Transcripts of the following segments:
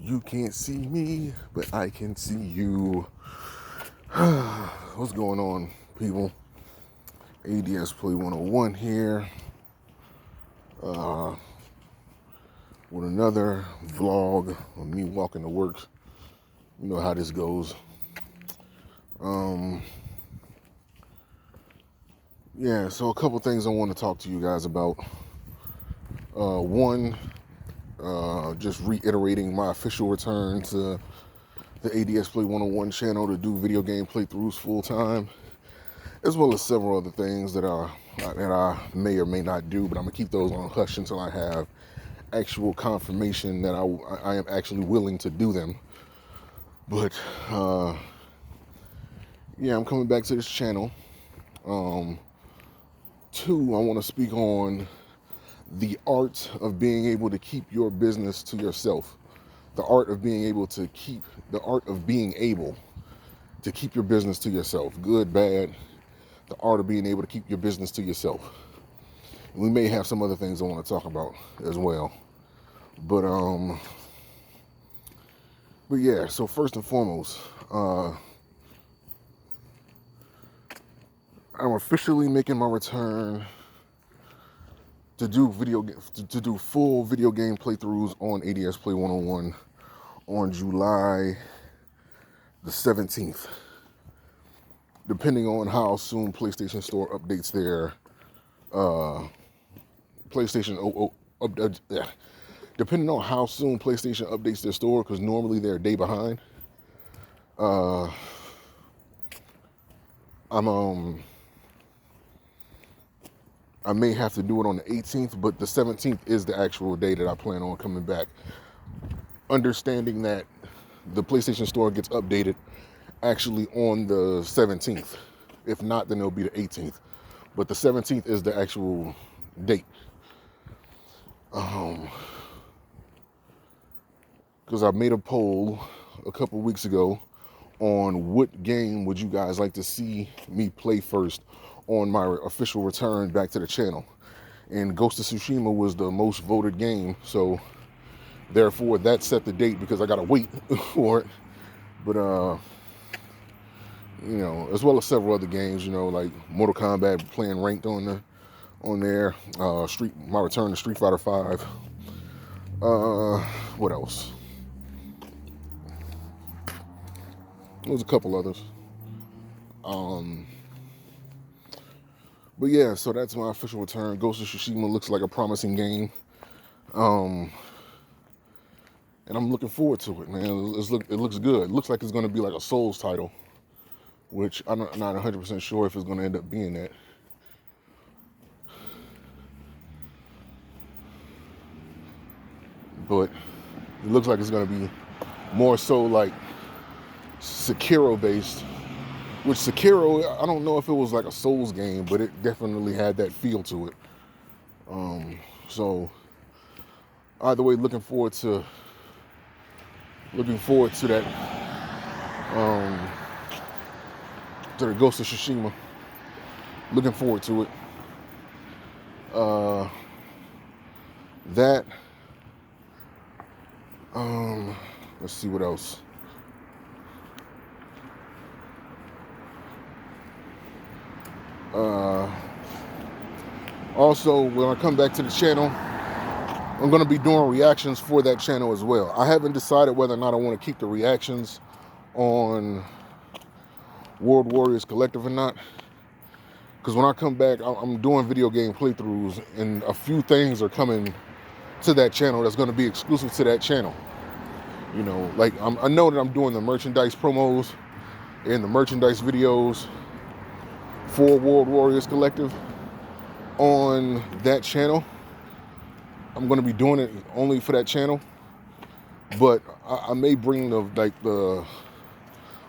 You can't see me, but I can see you. What's going on, people? ADS Play 101 here with another vlog of me walking to work. You know how this goes. Yeah, so a couple things I want to talk to you guys about. One, just reiterating my official return to the ADS Play 101 channel to do video game playthroughs full time, as well as several other things that I may or may not do, but I'm gonna keep those on hush until I have actual confirmation that I am actually willing to do them. But yeah, I'm coming back to this channel. Two, I want to speak on the art of being able to keep your business to yourself. The art of being able to keep your business to yourself. Good, bad. The art of being able to keep your business to yourself. We may have some other things I want to talk about as well. But yeah, so first and foremost, I'm officially making my return to do full video game playthroughs on ADS Play 101 on July the 17th. Depending on how soon PlayStation Store updates their depending on how soon PlayStation updates their store, because normally they're a day behind. I may have to do it on the 18th, but the 17th is the actual day that I plan on coming back. Understanding that the PlayStation Store gets updated actually on the 17th. If not, then it'll be the 18th. But the 17th is the actual date. Because I made a poll a couple weeks ago on what game would you guys like to see me play first on my official return back to the channel. And Ghost of Tsushima was the most voted game, so therefore that set the date because I gotta wait for it. But you know, as well as several other games, you know, like Mortal Kombat, playing ranked on there. My return to Street Fighter 5. What else? There was a couple others. But yeah, so that's my official return. Ghost of Tsushima looks like a promising game. And I'm looking forward to it, man. It looks good. It looks like it's going to be like a Souls title, which I'm not 100% sure if it's going to end up being that. But it looks like it's going to be more so like Sekiro based, which Sekiro, I don't know if it was like a Souls game, but it definitely had that feel to it. So either way, looking forward to that, to the Ghost of Tsushima. Looking forward to it. That. Let's see what else. Also, when I come back to the channel, I'm going to be doing reactions for that channel as well. I haven't decided whether or not I want to keep the reactions on World Warriors Collective or not. Because when I come back, I'm doing video game playthroughs, and a few things are coming to that channel that's going to be exclusive to that channel. You know, like I know that I'm doing the merchandise promos and the merchandise videos for World Warriors Collective on that channel. I'm going to be doing it only for that channel, but I may bring the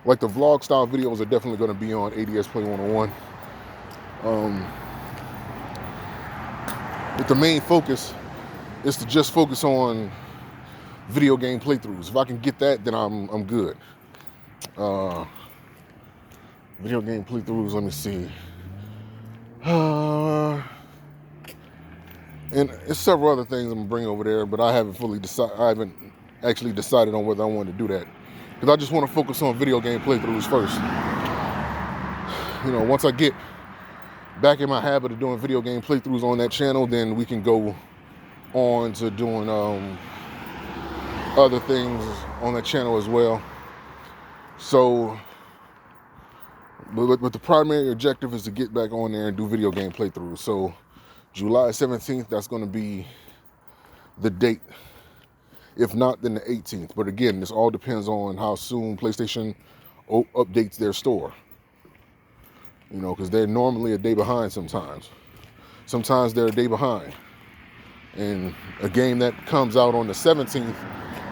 vlog style videos are definitely going to be on ADS Play 101. But the main focus is to just focus on video game playthroughs. If I can get that, then I'm good. Video game playthroughs, let me see. And it's several other things I'm gonna bring over there, but I haven't fully decided. I haven't actually decided on whether I wanted to do that. Because I just want to focus on video game playthroughs first. Once I get back in my habit of doing video game playthroughs on that channel, then we can go on to doing other things on that channel as well. So, but the primary objective is to get back on there and do video game playthroughs. So, July 17th, that's going to be the date. If not, then the 18th. But again, this all depends on how soon PlayStation updates their store. Because they're normally a day behind sometimes. Sometimes they're a day behind. And a game that comes out on the 17th,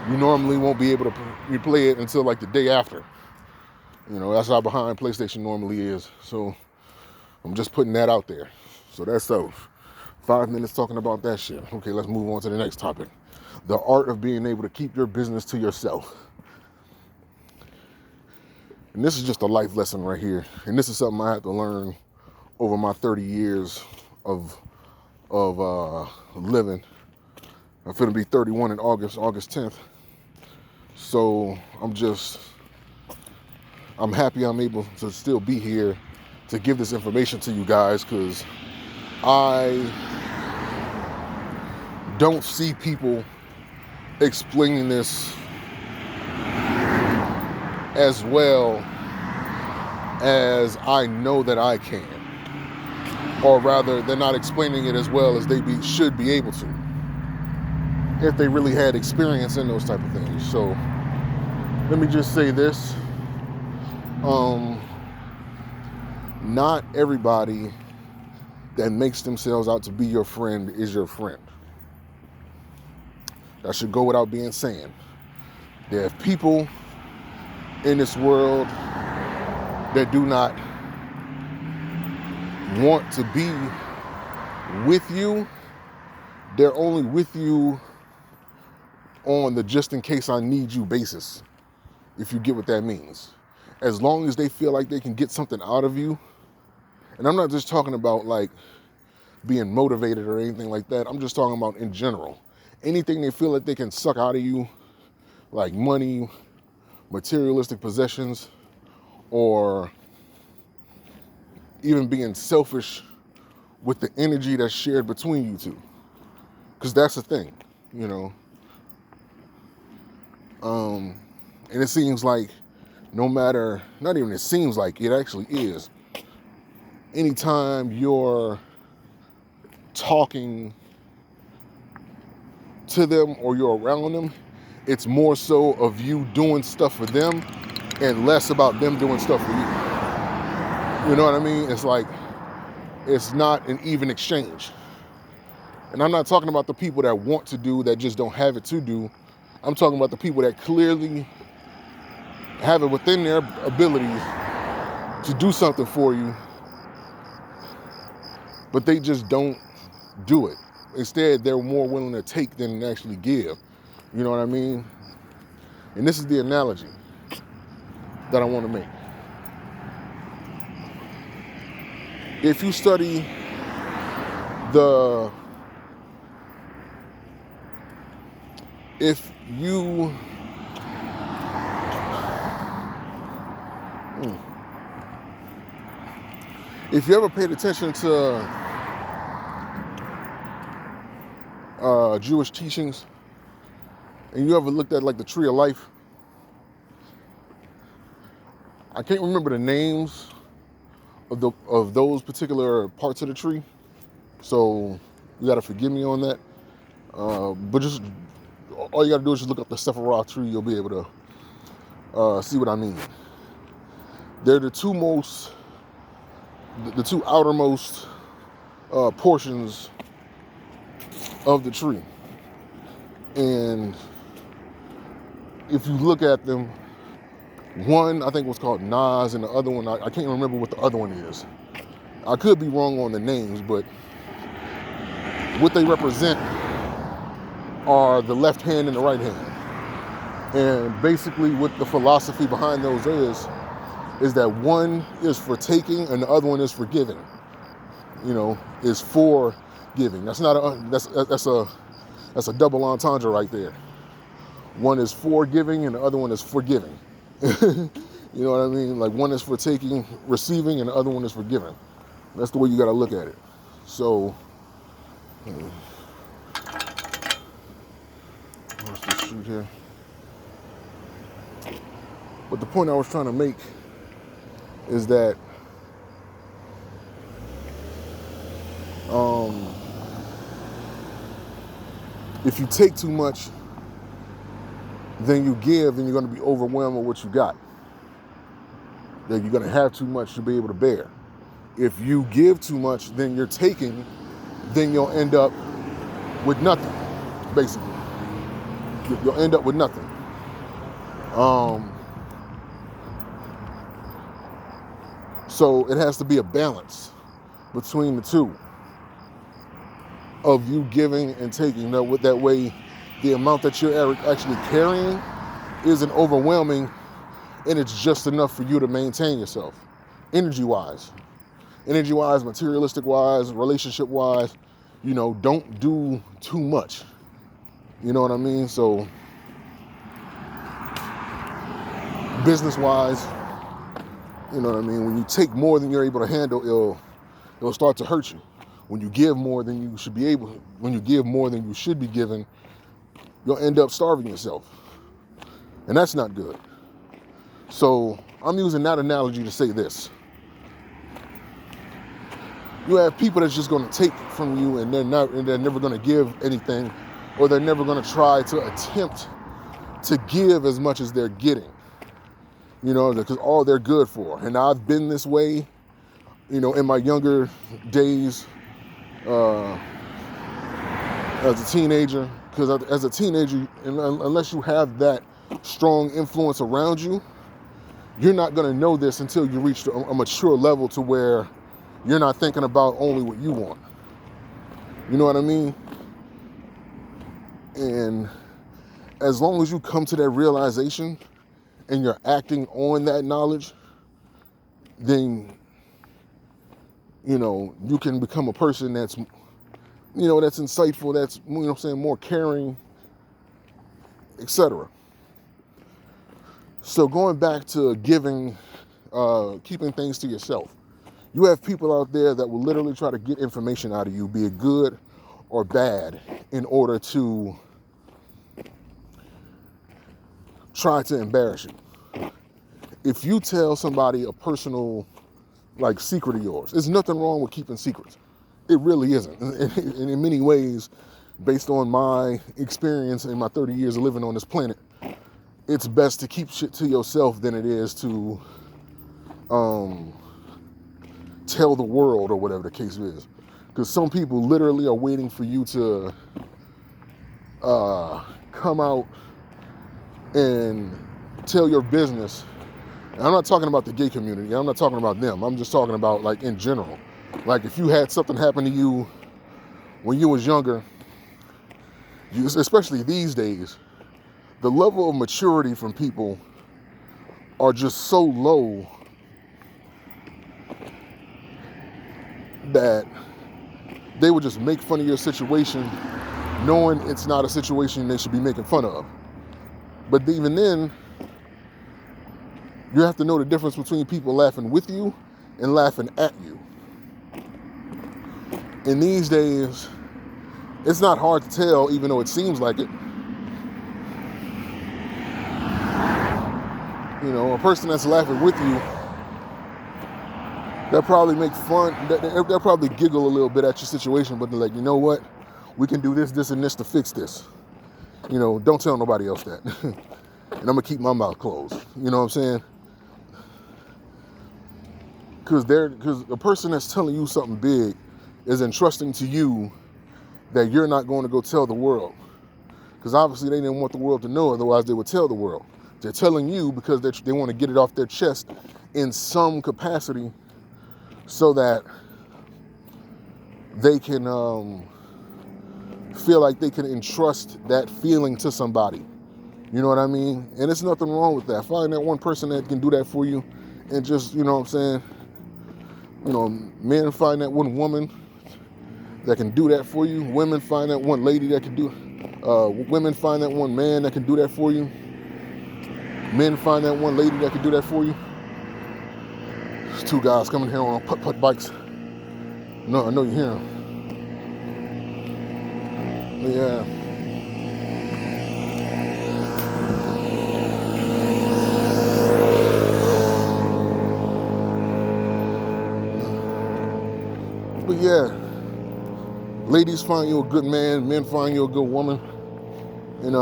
you normally won't be able to replay it until like the day after. That's how behind PlayStation normally is. So I'm just putting that out there. So that's 5 minutes talking about that shit. Okay, let's move on to the next topic. The art of being able to keep your business to yourself. And this is just a life lesson right here. And this is something I had to learn over my 30 years of living. I'm finna be 31 in August 10th. So I'm happy I'm able to still be here to give this information to you guys, because I don't see people explaining this as well as I know that I can. Or rather, they're not explaining it as well as they should be able to, if they really had experience in those type of things. So let me just say this. Not everybody that makes themselves out to be your friend is your friend. That should go without being said. There are people in this world that do not want to be with you. They're only with you on the just in case I need you basis, if you get what that means. As long as they feel like they can get something out of you, and I'm not just talking about like being motivated or anything like that, I'm just talking about in general. Anything they feel like they can suck out of you, like money, materialistic possessions, or even being selfish with the energy that's shared between you two. Because that's the thing, And it seems like not even it seems like, it actually is. Anytime you're talking to them or you're around them, it's more so of you doing stuff for them and less about them doing stuff for you. You know what I mean? It's like, it's not an even exchange. And I'm not talking about the people that want to do, that just don't have it to do. I'm talking about the people that clearly have it within their abilities to do something for you, but they just don't do it. Instead, they're more willing to take than actually give. You know what I mean? And this is the analogy that I want to make. If you study if you ever paid attention to Jewish teachings, and you ever looked at like the Tree of Life, I can't remember the names of those particular parts of the tree, so you gotta forgive me on that. But just all you gotta do is just look up the Sephiroth tree. You'll be able to see what I mean. They're the two outermost portions of the tree, and if you look at them, one I think was called Nas, and the other one I can't remember what the other one is. I could be wrong on the names, but what they represent are the left hand and the right hand. And basically what the philosophy behind those is that one is for taking and the other one is for giving. Is for giving. That's a double entendre right there. One is for giving and the other one is forgiving. You know what I mean? Like one is for taking, receiving, and the other one is for giving. That's the way you got to look at it. So, what's this shoot here? But the point I was trying to make is that if you take too much, then you give, then you're going to be overwhelmed with what you got. That you're going to have too much to be able to bear. If you give too much, then you're taking, then you'll end up with nothing, basically. You'll end up with nothing. So it has to be a balance between the two of you giving and taking. That way, the amount that you're actually carrying isn't overwhelming, and it's just enough for you to maintain yourself, energy-wise, materialistic-wise, relationship-wise. You know, don't do too much. You know what I mean? So, business-wise, you know what I mean? When you take more than you're able to handle, it'll start to hurt you. When you give more than you should be able, when you give more than you should be giving, you'll end up starving yourself. And that's not good. So I'm using that analogy to say this. You have people that's just going to take from you, and they're never going to give anything, or they're never going to try to attempt to give as much as they're getting. You know, because all they're good for. And I've been this way, you know, in my younger days as a teenager. Because as a teenager, unless you have that strong influence around you, you're not going to know this until you reach a mature level to where you're not thinking about only what you want. You know what I mean? And as long as you come to that realization and you're acting on that knowledge, then, you know, you can become a person that's, you know, that's insightful, that's, you know what I'm saying, more caring, etc. So going back to giving, keeping things to yourself. You have people out there that will literally try to get information out of you, be it good or bad, in order to try to embarrass you. If you tell somebody a personal, like, secret of yours, there's nothing wrong with keeping secrets. It really isn't. And in many ways, based on my experience in my 30 years of living on this planet, it's best to keep shit to yourself than it is to tell the world, or whatever the case is. Because some people literally are waiting for you to come out and tell your business. And I'm not talking about the gay community. I'm not talking about them. I'm just talking about, like, in general. Like, if you had something happen to you when you was younger, especially these days, the level of maturity from people are just so low that they would just make fun of your situation, knowing it's not a situation they should be making fun of. But even then, you have to know the difference between people laughing with you and laughing at you. And these days, it's not hard to tell, even though it seems like it. You know, a person that's laughing with you, they'll probably make fun, they'll probably giggle a little bit at your situation, but they're like, you know what? We can do this, this, and this to fix this. You know, don't tell nobody else that. And I'm going to keep my mouth closed. You know what I'm saying? Because a person that's telling you something big is entrusting to you that you're not going to go tell the world. Because obviously they didn't want the world to know, otherwise they would tell the world. They're telling you because they want to get it off their chest in some capacity so that they can feel like they can entrust that feeling to somebody. You know what I mean? And there's nothing wrong with that. Find that one person that can do that for you and just, you know what I'm saying? You know, men find that one woman that can do that for you. Women find that one lady that can do it. Women, find that one man that can do that for you. Men, find that one lady that can do that for you. There's two guys coming here on putt-putt bikes. No, I know you hear them. Yeah. But yeah, ladies, find you a good man. Men, find you a good woman. And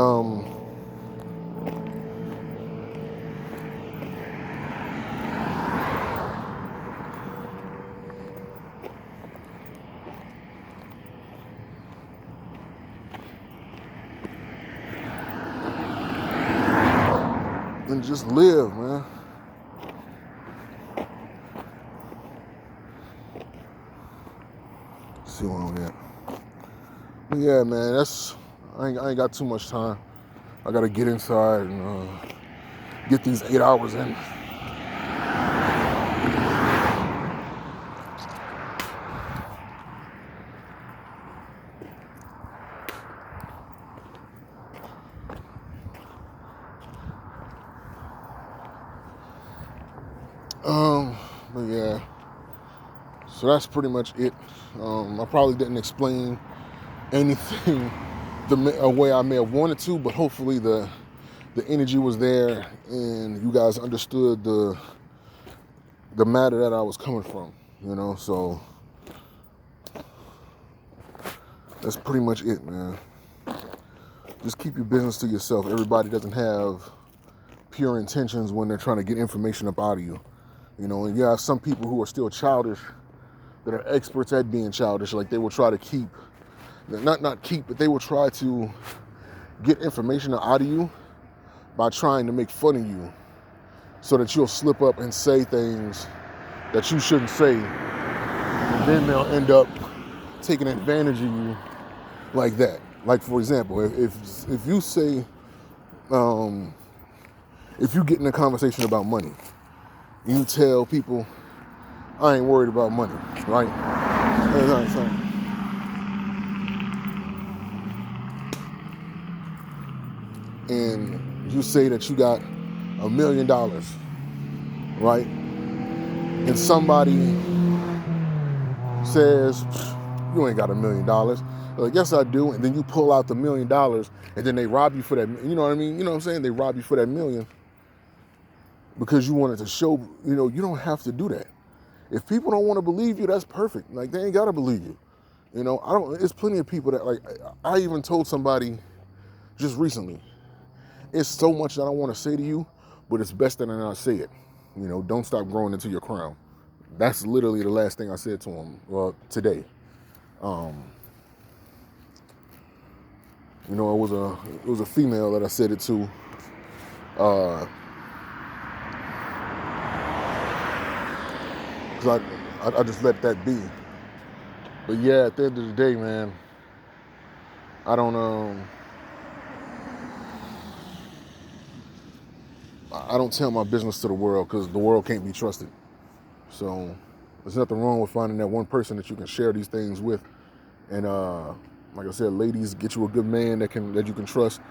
just live, man. Let's see where I'm at. But yeah, man, I ain't got too much time. I gotta get inside and get these 8 hours in. But yeah, so that's pretty much it. I probably didn't explain anything the way I may have wanted to, but hopefully the energy was there and you guys understood the matter that I was coming from, so that's pretty much it, man. Just keep your business to yourself. Everybody doesn't have pure intentions when they're trying to get information up out of you. And you have some people who are still childish, that are experts at being childish. Like, they will try to keep, not keep, but they will try to get information out of you by trying to make fun of you so that you'll slip up and say things that you shouldn't say. And then they'll end up taking advantage of you like that. Like, for example, if you say, if you get in a conversation about money, you tell people, I ain't worried about money, right? And you say that you got $1 million, right? And somebody says, you ain't got $1 million. Like, yes, I do. And then you pull out the $1 million, and then they rob you for that. You know what I mean? You know what I'm saying? They rob you for that million because you wanted to show, you don't have to do that. If people don't want to believe you, that's perfect. Like, they ain't got to believe you. There's plenty of people that, like, I even told somebody just recently, it's so much that I want to say to you, but it's best that I not say it. Don't stop growing into your crown. That's literally the last thing I said to him today. It was a female that I said it to. Because I just let that be. But yeah, at the end of the day, man, I don't tell my business to the world, because the world can't be trusted. So there's nothing wrong with finding that one person that you can share these things with. And like I said, ladies, get you a good man that you can trust.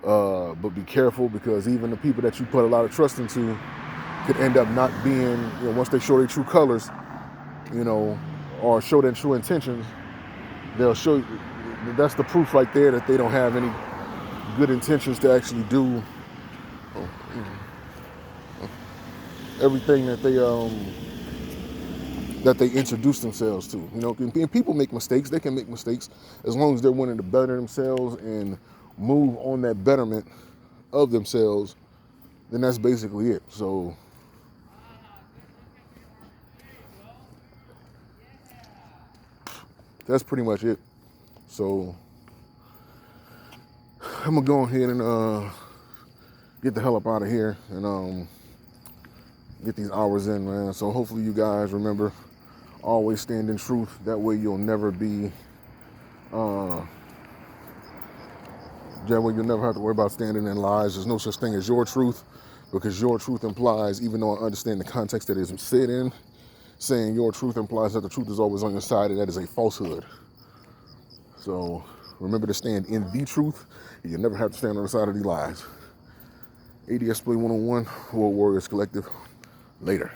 But be careful, because even the people that you put a lot of trust into could end up not being, once they show their true colors, or show their true intentions, they'll show you. That's the proof right there that they don't have any good intentions to actually do everything that they introduce themselves to. And people make mistakes. They can make mistakes as long as they're willing to better themselves and move on that betterment of themselves. Then that's basically it. So that's pretty much it. So I'm gonna go ahead and get the hell up out of here and get these hours in, man. So hopefully you guys remember, always stand in truth. That way you'll never be that way you'll never have to worry about standing in lies. There's no such thing as your truth, because your truth implies, even though I understand the context that it's said in, saying your truth implies that the truth is always on your side, and that is a falsehood. So Remember to stand in the truth. You never have to stand on the side of the lies. ADS Play 101, World Warriors Collective. Later.